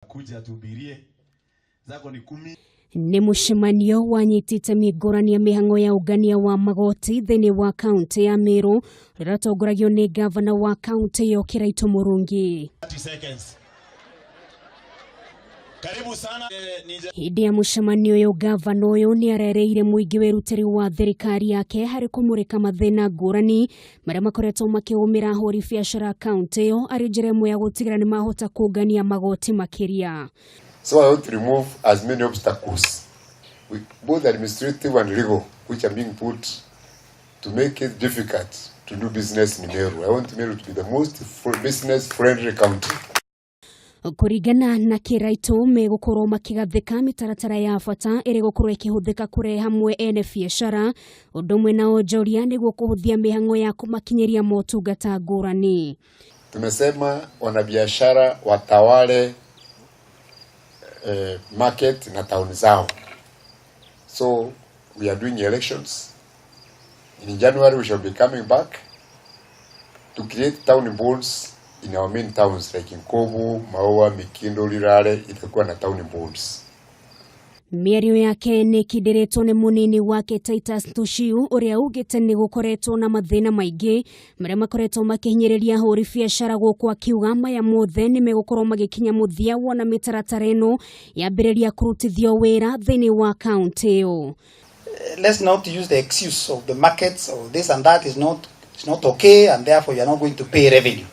kuja tubirie zako ni 10. Ni mucemanio wa anyiti itemi ngurani ya mihango ya ungania wa magoti thini wa kaunti ya Meru riratongoragio ni Ngavana wa kaunti ya Kiraitu Murungi. 30 seconds. Karibu sana. Hindi ya mucemanio yo Ngavana uyu ni arereire muingi wirutiri wa thirikari yake hari kumurika mathina ngurani maria makoretwo makiumira ahuri biacara kaunti yo ari njira imwe ya gutigirira ni mahota kuungania magoti makiria. So I want to remove as many obstacles, both administrative and legal, which are being put to make it difficult to do business in Meru. I want Meru to be the most business-friendly county. Kuringana na Kiraitu megukorwo makigathika mitaratara ya bata iri gukorwo ikihuthika kurehe hamwe ene biacara undu mwe na onjoria niguo kuhuthia mihango ya kumakinyiria motungata ngurani. Tumesema wanabiashara watawale market na town zao. So we are doing elections. In January we shall be coming back to create town boards in our main towns like Nkobu, Maua, Mikindo, Riera, itakuwa na town boards. Mierio yake ni kidiretwo ni munini wake Titus Tushiu uria augite ni gukoretwo na mathina maingi maria makoretwo makihinyiriria ahuri biacara guku akiuga maya mothe ni megukorwo magikinya muthia wona mitaratara ino yambiriria kurutithio wira thini wa kaunti yo. Let's not use the excuse of the markets or this and that is not okay and therefore you are not going to pay revenue.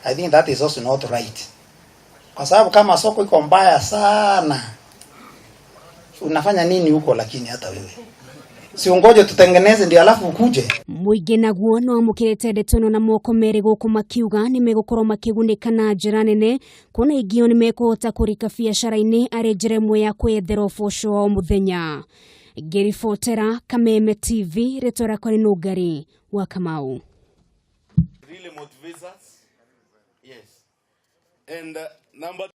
I think that is also not right. Kwa sababu kama soko iko mbaya sana, unafanya nini huko lakini hata wewe? Si ungoje tutengeneze ndio alafu ukuje. Muingi naguo no amukirete ndetono na moko meri guku makiuga ni megukorwo makigunika na njira nene kuna igio ni mekuhota kurika biacara-ini ari njira imwe ya kwethera uboco wa muthenya. Ngiribotera Kameme TV retora kwa Nungari wa Kamau. Really motivates us. Yes. And number